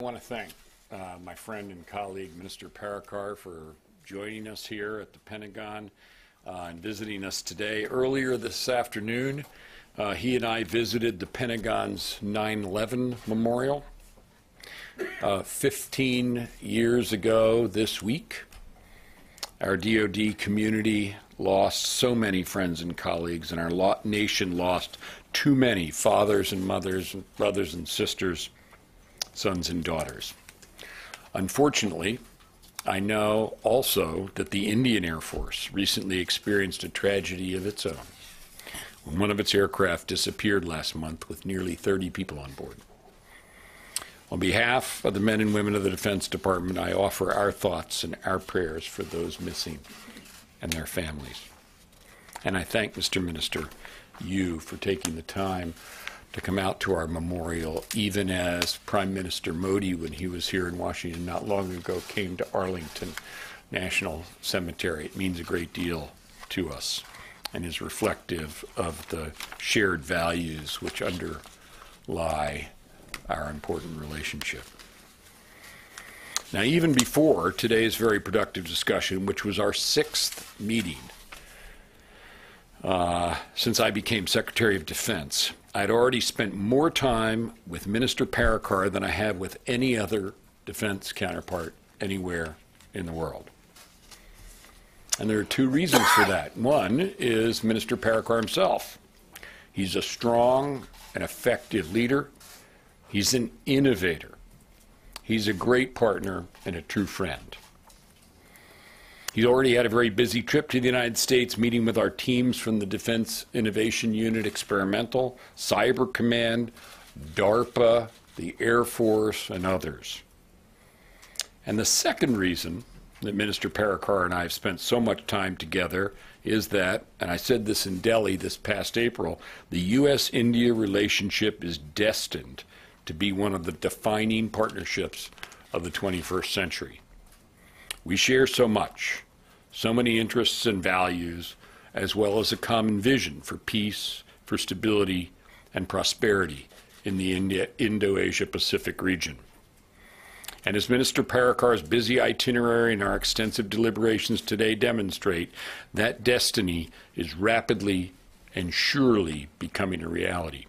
I want to thank my friend and colleague, Minister Parrikar, for joining us here at the Pentagon and visiting us today. Earlier this afternoon, he and I visited the Pentagon's 9/11 Memorial. 15 years ago this week, our DoD community lost so many friends and colleagues, and our nation lost too many fathers and mothers, and brothers and sisters, sons and daughters. Unfortunately, I know also that the Indian Air Force recently experienced a tragedy of its own when one of its aircraft disappeared last month with nearly 30 people on board. On behalf of the men and women of the Defense Department, I offer our thoughts and our prayers for those missing and their families. And I thank Mr. Minister, you, for taking the time to come out to our memorial, even as Prime Minister Modi, when he was here in Washington not long ago, came to Arlington National Cemetery. It means a great deal to us and is reflective of the shared values which underlie our important relationship. Now, even before today's very productive discussion, which was our 6th meeting since I became Secretary of Defense, I'd already spent more time with Minister Parrikar than I have with any other defense counterpart anywhere in the world. And there are 2 reasons for that. One is Minister Parrikar himself. He's a strong and effective leader. He's an innovator. He's a great partner and a true friend. He's already had a very busy trip to the United States, meeting with our teams from the Defense Innovation Unit Experimental, Cyber Command, DARPA, the Air Force, and others. And the second reason that Minister Parrikar and I have spent so much time together is that, and I said this in Delhi this past April, the U.S.-India relationship is destined to be one of the defining partnerships of the 21st century. We share so much, so many interests and values, as well as a common vision for peace, for stability, and prosperity in the Indo-Asia-Pacific region. And as Minister Parrikar's busy itinerary and our extensive deliberations today demonstrate, that destiny is rapidly and surely becoming a reality.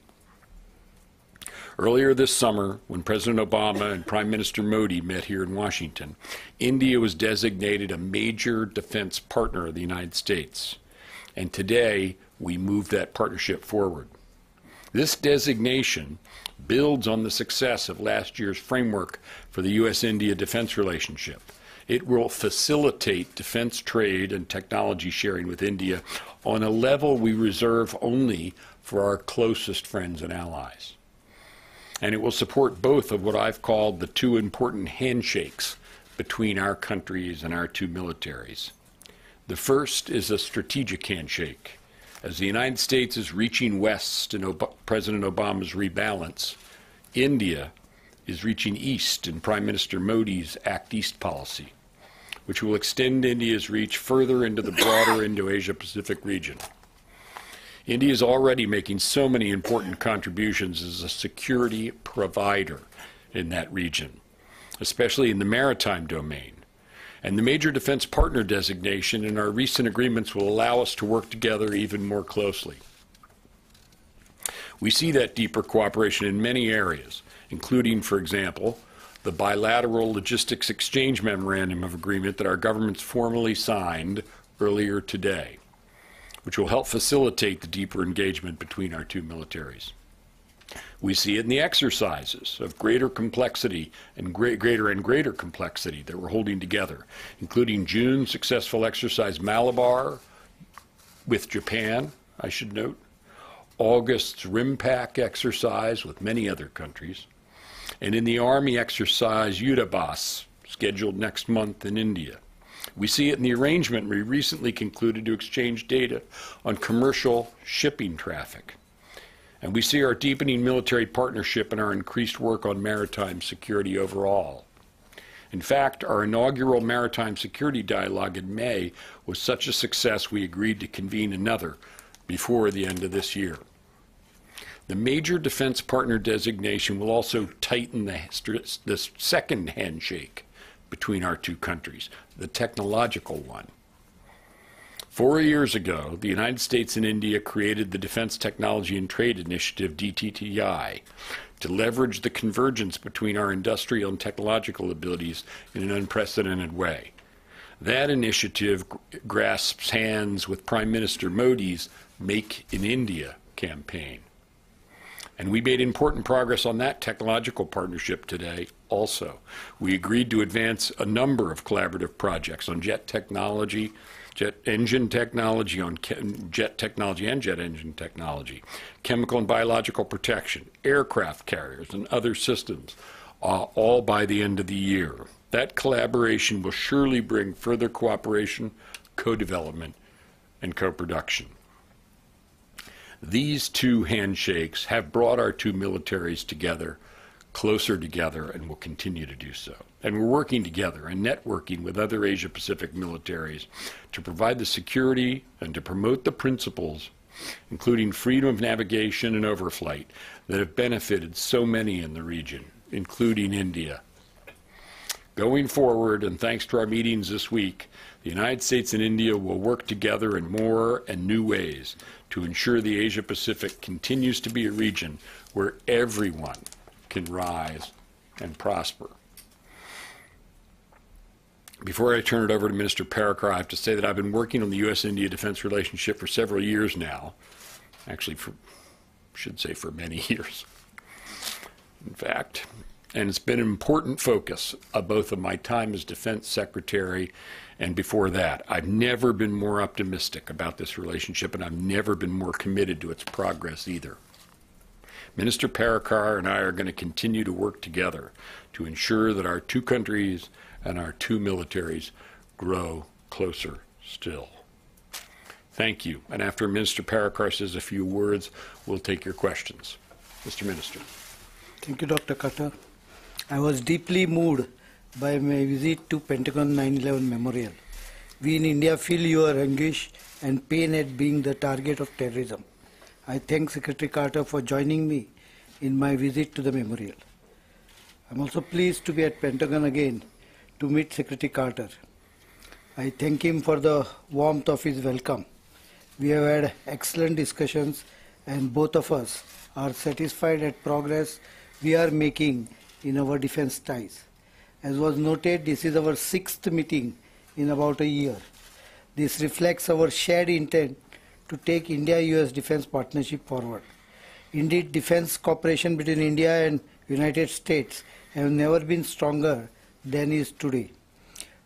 Earlier this summer, when President Obama and Prime Minister Modi met here in Washington, India was designated a major defense partner of the United States. And today, we move that partnership forward. This designation builds on the success of last year's framework for the U.S.-India defense relationship. It will facilitate defense trade and technology sharing with India on a level we reserve only for our closest friends and allies. And it will support both of what I've called the 2 important handshakes between our countries and our 2 militaries. The first is a strategic handshake. As the United States is reaching west in President Obama's rebalance, India is reaching east in Prime Minister Modi's Act East policy, which will extend India's reach further into the broader Indo-Asia-Pacific region. India is already making so many important contributions as a security provider in that region, especially in the maritime domain. And the major defense partner designation in our recent agreements will allow us to work together even more closely. We see that deeper cooperation in many areas, including, for example, the bilateral logistics exchange memorandum of agreement that our governments formally signed earlier today, which will help facilitate the deeper engagement between our 2 militaries. We see it in the exercises of greater complexity and greater complexity that we're holding together, including June's successful exercise Malabar with Japan, I should note, August's RIMPAC exercise with many other countries, and in the Army exercise Yudabas, scheduled next month in India. We see it in the arrangement we recently concluded to exchange data on commercial shipping traffic. And we see our deepening military partnership and our increased work on maritime security overall. In fact, our inaugural maritime security dialogue in May was such a success we agreed to convene another before the end of this year. The major defense partner designation will also tighten the second handshake between our two countries, the technological one. 4 years ago, the United States and India created the Defense Technology and Trade Initiative, DTTI, to leverage the convergence between our industrial and technological abilities in an unprecedented way. That initiative grasps hands with Prime Minister Modi's Make in India campaign. And we made important progress on that technological partnership today also. We agreed to advance a number of collaborative projects on jet technology, jet engine technology, on jet technology and jet engine technology, chemical and biological protection, aircraft carriers, and other systems, all by the end of the year. That collaboration will surely bring further cooperation, co-development, and co-production. These two handshakes have brought our two militaries together, closer together, and will continue to do so. And we're working together and networking with other Asia-Pacific militaries to provide the security and to promote the principles, including freedom of navigation and overflight, that have benefited so many in the region, including India. Going forward, and thanks to our meetings this week, the United States and India will work together in more and new ways to ensure the Asia-Pacific continues to be a region where everyone can rise and prosper. Before I turn it over to Minister Parrikar, I have to say that I've been working on the U.S.-India defense relationship for several years now. Actually, should say for many years, in fact. And it's been an important focus of both of my time as Defense Secretary and before that. I've never been more optimistic about this relationship, and I've never been more committed to its progress either. Minister Parrikar and I are going to continue to work together to ensure that our two countries and our two militaries grow closer still. Thank you. And after Minister Parrikar says a few words, we'll take your questions. Mr. Minister. Thank you, Dr. Carter. I was deeply moved by my visit to Pentagon 9/11 Memorial. We in India feel your anguish and pain at being the target of terrorism. I thank Secretary Carter for joining me in my visit to the memorial. I'm also pleased to be at Pentagon again to meet Secretary Carter. I thank him for the warmth of his welcome. We have had excellent discussions, and both of us are satisfied at progress we are making in our defense ties. As was noted, this is our 6th meeting in about a year. This reflects our shared intent to take India-US defense partnership forward. Indeed, defense cooperation between India and United States have never been stronger than is today.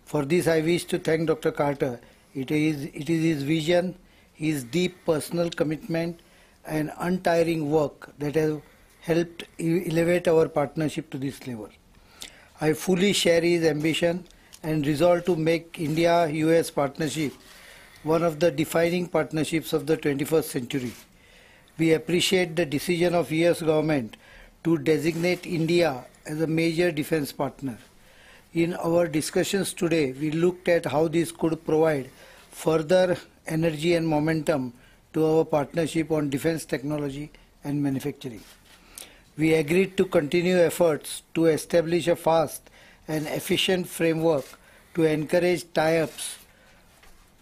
For this, I wish to thank Dr. Carter. It is his vision, his deep personal commitment, and untiring work that have helped elevate our partnership to this level. I fully share his ambition and resolve to make India-US partnership one of the defining partnerships of the 21st century. We appreciate the decision of US government to designate India as a major defense partner. In our discussions today, we looked at how this could provide further energy and momentum to our partnership on defense technology and manufacturing. We agreed to continue efforts to establish a fast and efficient framework to encourage tie-ups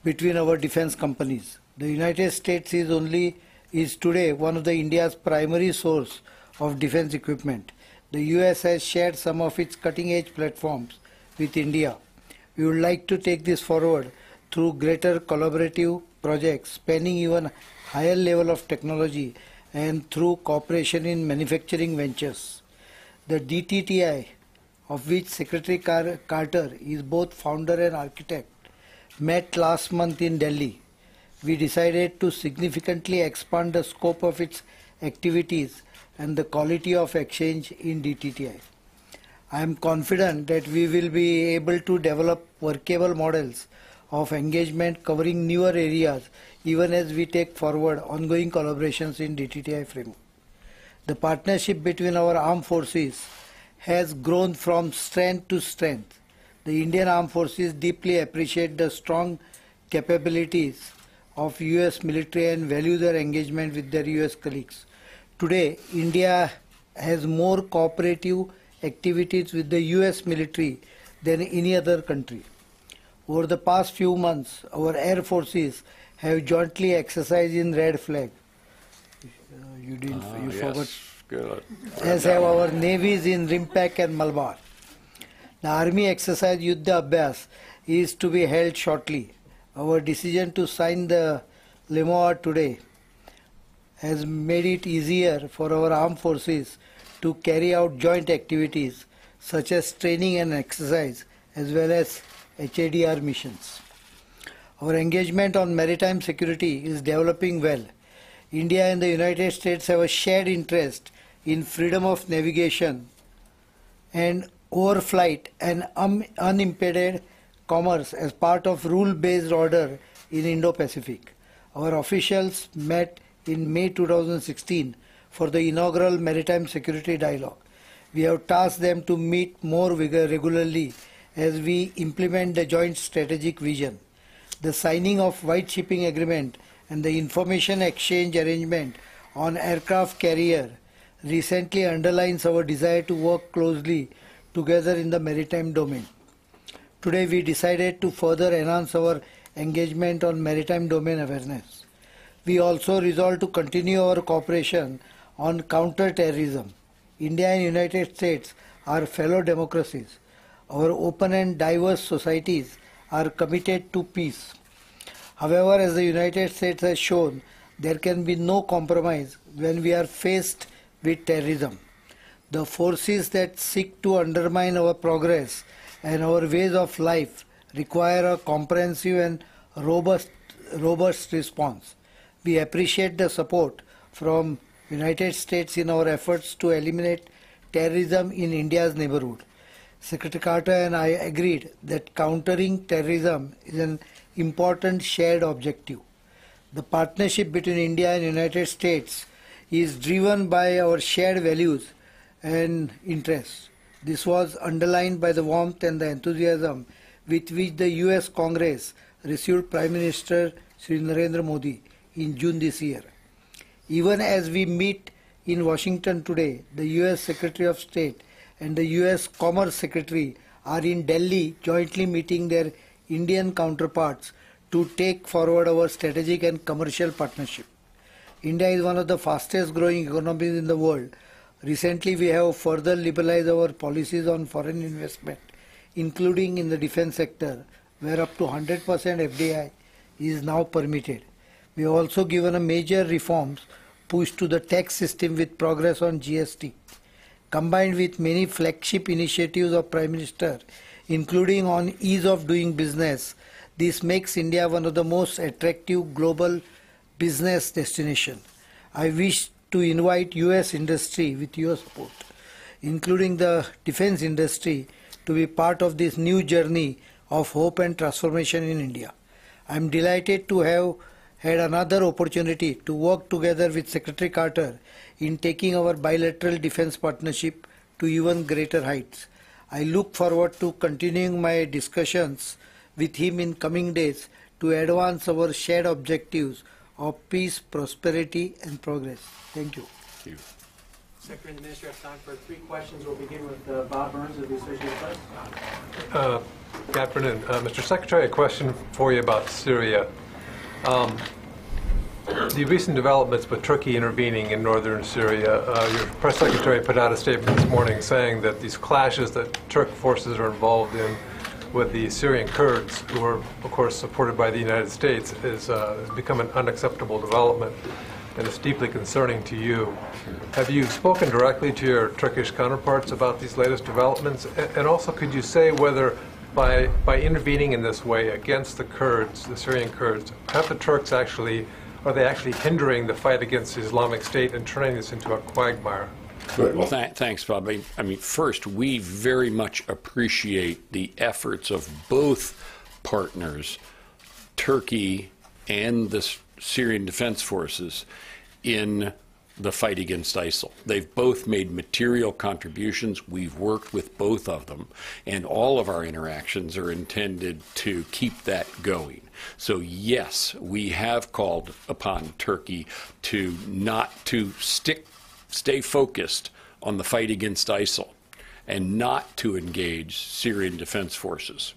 between our defense companies. The United States is today one of India's primary source of defense equipment. The US has shared some of its cutting-edge platforms with India. We would like to take this forward through greater collaborative projects spanning even higher level of technology and through cooperation in manufacturing ventures. The DTTI, of which Secretary Carter is both founder and architect, met last month in Delhi. We decided to significantly expand the scope of its activities and the quality of exchange in DTTI. I am confident that we will be able to develop workable models of engagement covering newer areas even as we take forward ongoing collaborations in DTTI framework. The partnership between our armed forces has grown from strength to strength. The Indian Armed Forces deeply appreciate the strong capabilities of US military and value their engagement with their US colleagues. Today, India has more cooperative activities with the US military than any other country. Over the past few months, our air forces have jointly exercised in Red Flag. You forgot. Good. As have our navies in Rimpak and Malabar. The Army exercise Yuddha Abhyas is to be held shortly. Our decision to sign the Manohar today has made it easier for our armed forces to carry out joint activities such as training and exercise as well as HADR missions. Our engagement on maritime security is developing well. India and the United States have a shared interest in freedom of navigation and overflight and unimpeded commerce as part of rule-based order in Indo-Pacific. Our officials met in May 2016 for the inaugural Maritime Security Dialogue. We have tasked them to meet more regularly as we implement the joint strategic vision. The signing of White Shipping Agreement and the information exchange arrangement on aircraft carrier recently underlines our desire to work closely together in the maritime domain. Today we decided to further enhance our engagement on maritime domain awareness. We also resolved to continue our cooperation on counter-terrorism. India and United States are fellow democracies. Our open and diverse societies are committed to peace. However, as the United States has shown, there can be no compromise when we are faced with terrorism. The forces that seek to undermine our progress and our ways of life require a comprehensive and robust response. We appreciate the support from United States in our efforts to eliminate terrorism in India's neighborhood. Secretary Carter and I agreed that countering terrorism is an important shared objective. The partnership between India and United States is driven by our shared values and interests. This was underlined by the warmth and the enthusiasm with which the US Congress received Prime Minister Sri Narendra Modi in June this year. Even as we meet in Washington today, the US Secretary of State and the US Commerce Secretary are in Delhi jointly meeting their Indian counterparts to take forward our strategic and commercial partnership. India is one of the fastest growing economies in the world. Recently, we have further liberalized our policies on foreign investment, including in the defense sector, where up to 100% FDI is now permitted. We have also given a major reforms push to the tax system with progress on GST. Combined with many flagship initiatives of Prime Minister, including on ease of doing business, this makes India one of the most attractive global business destinations. I wish to invite US industry with your support, including the defense industry, to be part of this new journey of hope and transformation in India. I am delighted to have had another opportunity to work together with Secretary Carter in taking our bilateral defense partnership to even greater heights. I look forward to continuing my discussions with him in coming days to advance our shared objectives of peace, prosperity and progress. Thank you. Thank you. Secretary and the Minister have time for 3 questions. We'll begin with Bob Burns of the Associated Press. Good afternoon. Mr. Secretary, a question for you about Syria. The recent developments with Turkey intervening in northern Syria, your press secretary put out a statement this morning saying that these clashes that Turk forces are involved in with the Syrian Kurds, who are, of course, supported by the United States, has become an unacceptable development, and it's deeply concerning to you. Have you spoken directly to your Turkish counterparts about these latest developments? And also, could you say whether by intervening in this way against the Kurds, the Syrian Kurds, have the Turks actually, are they actually hindering the fight against the Islamic State and turning this into a quagmire? Well, thanks, Bob. I mean, first, we very much appreciate the efforts of both partners, Turkey and the Syrian Defense Forces, in the fight against ISIL. They've both made material contributions. We've worked with both of them, and all of our interactions are intended to keep that going. So yes, we have called upon Turkey to not to stick stay focused on the fight against ISIL and not to engage Syrian Defense Forces.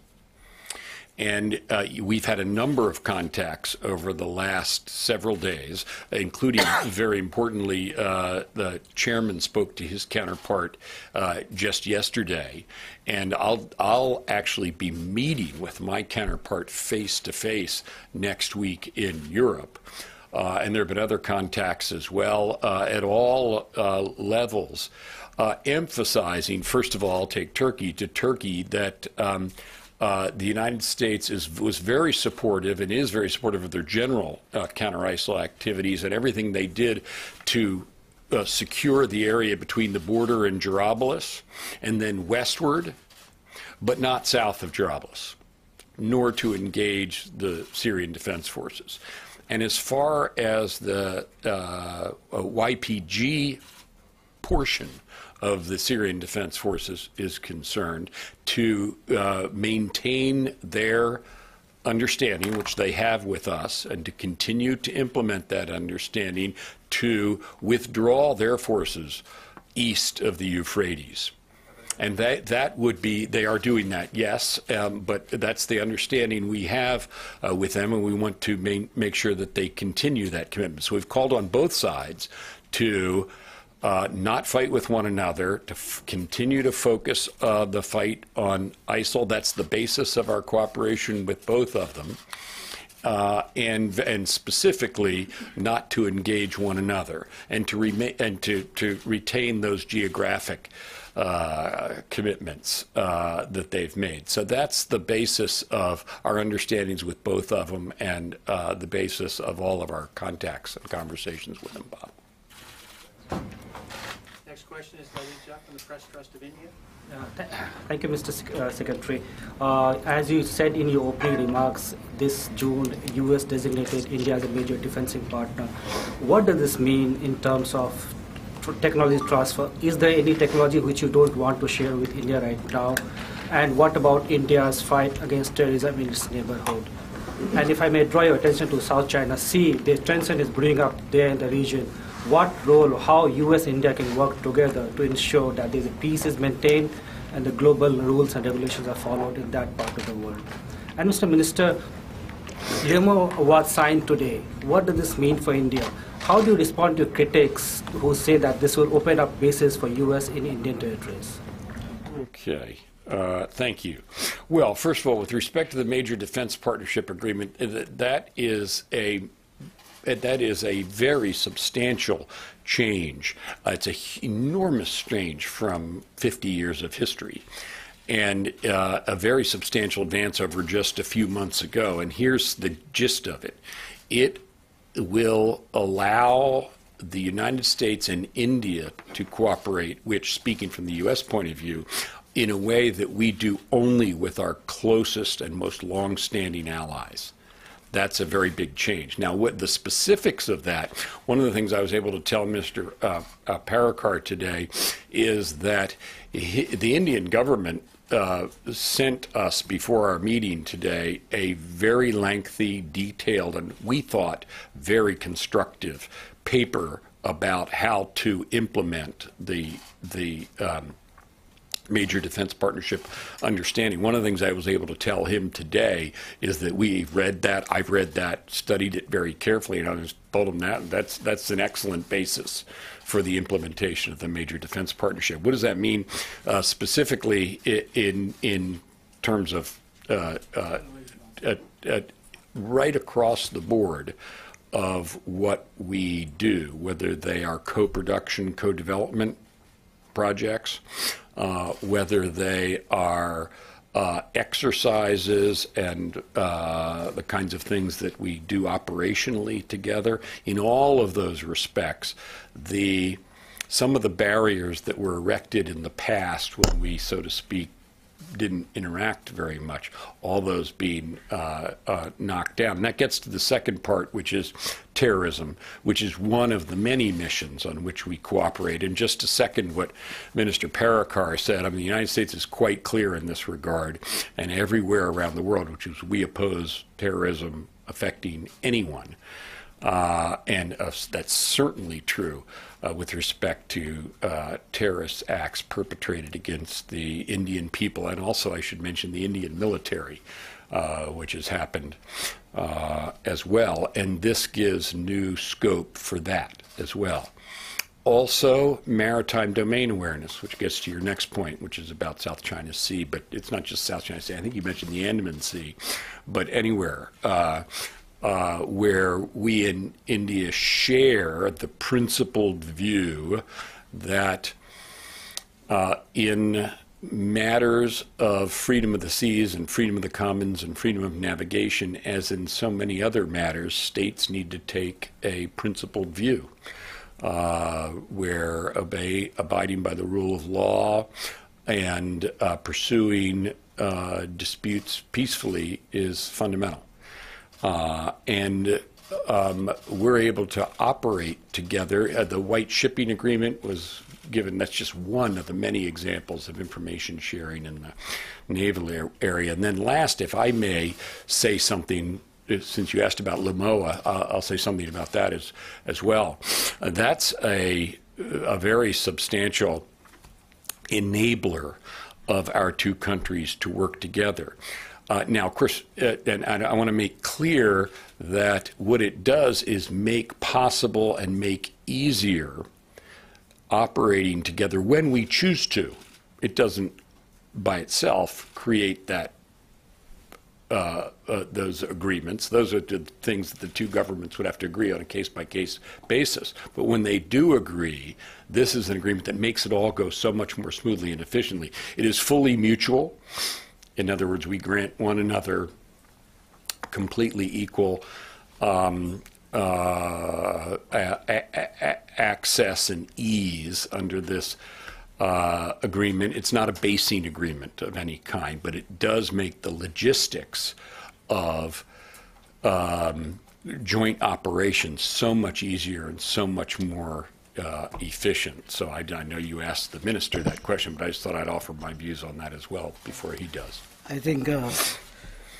And we've had a number of contacts over the last several days, including, very importantly, the chairman spoke to his counterpart just yesterday. And I'll actually be meeting with my counterpart face-to-face next week in Europe. And there have been other contacts as well at all levels, emphasizing, first of all, take Turkey to Turkey, that the United States was very supportive and is very supportive of their general counter-ISIL activities and everything they did to secure the area between the border and Jarablus and then westward, but not south of Jarablus, nor to engage the Syrian Defense Forces. And as far as the YPG portion of the Syrian Defense Forces is concerned, to maintain their understanding, which they have with us, and to continue to implement that understanding, to withdraw their forces east of the Euphrates. And that would be, they are doing that, yes, but that's the understanding we have with them, and we want to make sure that they continue that commitment. So we've called on both sides to not fight with one another, to continue to focus the fight on ISIL. That's the basis of our cooperation with both of them, and specifically not to engage one another, and to retain those geographic commitments that they've made. So that's the basis of our understandings with both of them, and the basis of all of our contacts and conversations with them, Bob. Next question is Lalit from the Press Trust of India. Thank you, Mr. Secretary. As you said in your opening remarks, this June, U.S. designated India as a major defensive partner. What does this mean in terms of technology transfer? Is there any technology which you don't want to share with India right now? And what about India's fight against terrorism in its neighborhood? And if I may draw your attention to South China Sea, the tension is brewing up there in the region. What role, how U.S. and India can work together to ensure that the peace is maintained and the global rules and regulations are followed in that part of the world? And Mr. Minister, Lemo was signed today. What does this mean for India? How do you respond to critics who say that this will open up bases for U.S. in Indian territories? Okay. Thank you. Well, first of all, with respect to the Major Defense Partnership Agreement, that is a very substantial change. It's an enormous change from 50 years of history, and a very substantial advance over just a few months ago. And here's the gist of it. It will allow the United States and India to cooperate, which, speaking from the U.S. point of view, in a way that we do only with our closest and most long-standing allies. That's a very big change. Now, what the specifics of that, one of the things I was able to tell Mr. Parrikar today is that the Indian government sent us, before our meeting today, a very lengthy, detailed, and we thought very constructive paper about how to implement the Major Defense Partnership understanding. One of the things I was able to tell him today is that we've read that, I've read that, studied it very carefully, and I just told him that's an excellent basis for the implementation of the Major Defense Partnership. What does that mean specifically in terms of right across the board of what we do, whether they are co-production, co-development projects, whether they are exercises and the kinds of things that we do operationally together. In all of those respects, some of the barriers that were erected in the past when we, so to speak, didn't interact very much, all those being knocked down. And that gets to the second part, which is terrorism, which is one of the many missions on which we cooperate. And just to second what Minister Parrikar said, I mean, the United States is quite clear in this regard, and everywhere around the world, which is we oppose terrorism affecting anyone. That's certainly true with respect to terrorist acts perpetrated against the Indian people, and also I should mention the Indian military, which has happened as well, and this gives new scope for that as well. Also, maritime domain awareness, which gets to your next point, which is about South China Sea, but it's not just South China Sea. I think you mentioned the Andaman Sea, but anywhere where we in India share the principled view that in matters of freedom of the seas and freedom of the commons and freedom of navigation, as in so many other matters, states need to take a principled view where abiding by the rule of law and pursuing disputes peacefully is fundamental. We're able to operate together. The White Shipping Agreement was given. That's just one of the many examples of information sharing in the naval area. And then last, if I may say something, since you asked about Lamoa, I'll say something about that as well. That's a very substantial enabler of our two countries to work together. Now, of course, and I want to make clear that what it does is make possible and make easier operating together when we choose to. It doesn't, by itself, create that those agreements. Those are the things that the two governments would have to agree on a case-by-case basis. But when they do agree, this is an agreement that makes it all go so much more smoothly and efficiently. It is fully mutual. In other words, we grant one another completely equal access and ease under this agreement. It's not a basing agreement of any kind, but it does make the logistics of joint operations so much easier and so much more efficient. So I know you asked the minister that question, but I just thought I'd offer my views on that as well before he does. I think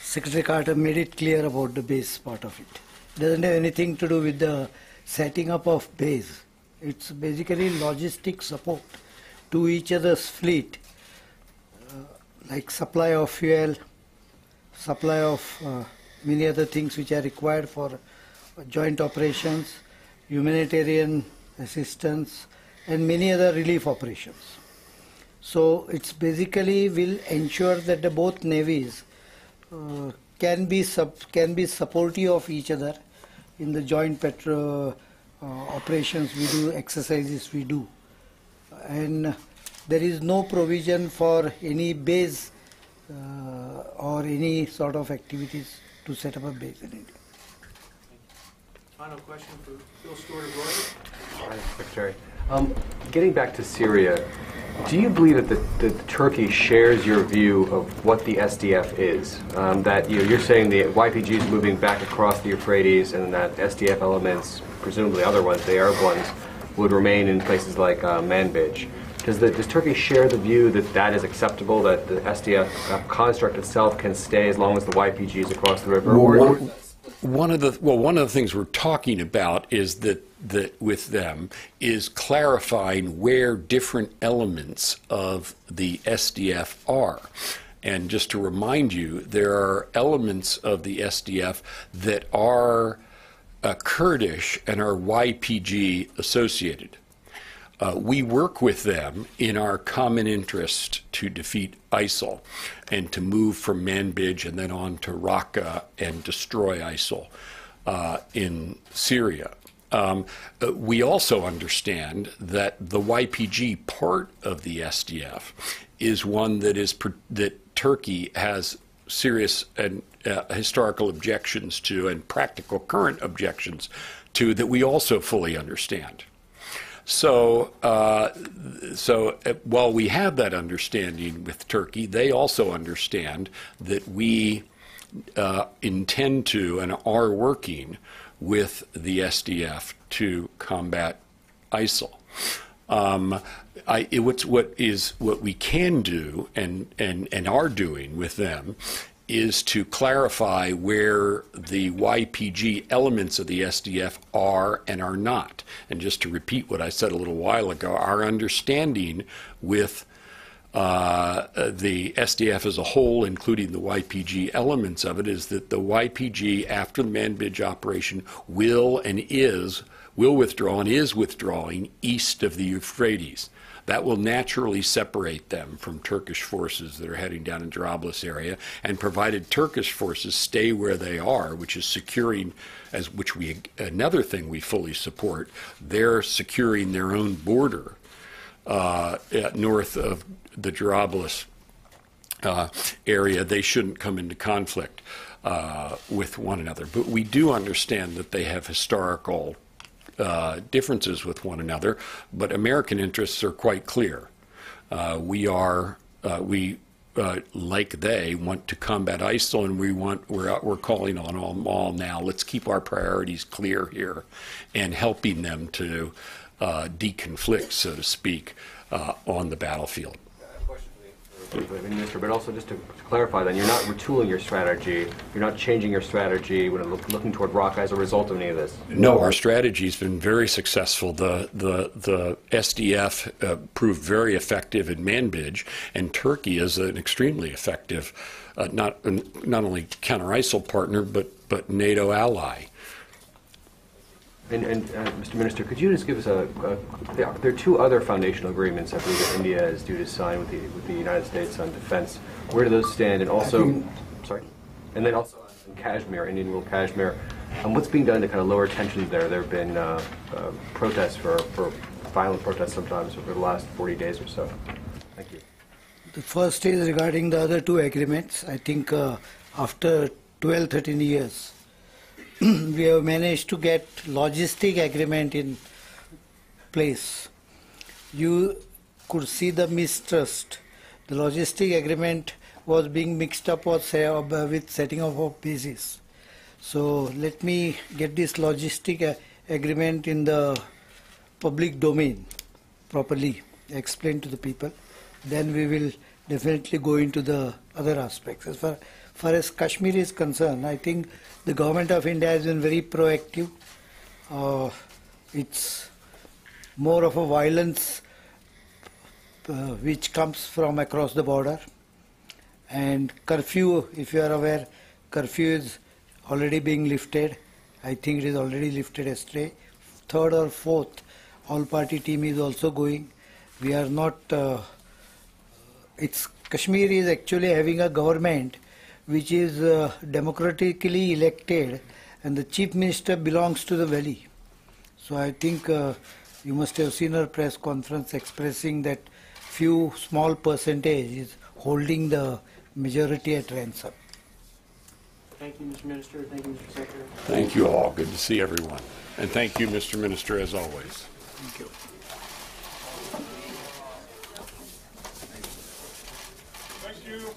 Secretary Carter made it clear about the base part of it. It doesn't have anything to do with the setting up of base. It's basically logistic support to each other's fleet, like supply of fuel, supply of many other things which are required for joint operations, humanitarian assistance, and many other relief operations. So it's basically will ensure that the both navies can be supportive of each other in the joint operations we do, exercises we do. And there is no provision for any base or any sort of activities to set up a base in India. Final question for Phil Stewart of Reuters. Hi, Secretary. Getting back to Syria, do you believe that Turkey shares your view of what the SDF is? That you're saying the YPG is moving back across the Euphrates, and that SDF elements, presumably other ones, the Arab ones, would remain in places like Manbij. Does Turkey share the view that that is acceptable, that the SDF construct itself can stay as long as the YPG is across the river? One of the things we're talking about is that with them is clarifying where different elements of the SDF are. And just to remind you, there are elements of the SDF that are Kurdish and are YPG associated. We work with them in our common interest to defeat ISIL and to move from Manbij and then on to Raqqa and destroy ISIL in Syria. We also understand that the YPG part of the SDF is one that Turkey has serious and historical objections to and practical current objections to that we also fully understand. So while we have that understanding with Turkey, they also understand that we intend to and are working with the SDF to combat ISIL. What we can do and are doing with them is to clarify where the YPG elements of the SDF are and are not. And just to repeat what I said a little while ago, our understanding with the SDF as a whole, including the YPG elements of it, is that the YPG, after the Manbij operation, will withdraw and is withdrawing east of the Euphrates. That will naturally separate them from Turkish forces that are heading down in Jarablus area, and provided Turkish forces stay where they are, which is securing, another thing we fully support, they're securing their own border north of the Jarablus area. They shouldn't come into conflict with one another. But we do understand that they have historical differences with one another, but American interests are quite clear. We like they want to combat ISIL, and we're calling on them all now. Let's keep our priorities clear here, and helping them to deconflict, so to speak, on the battlefield. Minister, but also just to clarify, then you're not retooling your strategy, you're not changing your strategy when looking toward Raqqa as a result of any of this? No, our strategy has been very successful. The SDF proved very effective in Manbij, and Turkey is an extremely effective, not only counter-ISIL partner, but NATO ally. And Mr. Minister, could you just give us there are two other foundational agreements I believe that India is due to sign with the United States on defense. Where do those stand? And also, and then also in Kashmir, Indian ruled Kashmir, what's being done to kind of lower tensions there? There have been protests for violent protests sometimes over the last 40 days or so. Thank you. The first is regarding the other two agreements. I think after 12-13 years, we have managed to get logistic agreement in place. You could see the mistrust. The logistic agreement was being mixed up with setting up of bases. So let me get this logistic agreement in the public domain properly, explain to the people. Then we will definitely go into the other aspects. As far as Kashmir is concerned, I think the government of India has been very proactive. It's more of a violence which comes from across the border. And curfew, if you are aware, curfew is already being lifted. I think it is already lifted yesterday. Third or fourth all-party team is also going. We are not... Kashmir is actually having a government which is democratically elected, and the chief minister belongs to the valley. So I think you must have seen her press conference expressing that few small percentage is holding the majority at ransom. Thank you, Mr. Minister. Thank you, Mr. Secretary. Thank you all. Good to see everyone. And thank you, Mr. Minister, as always. Thank you. Thank you.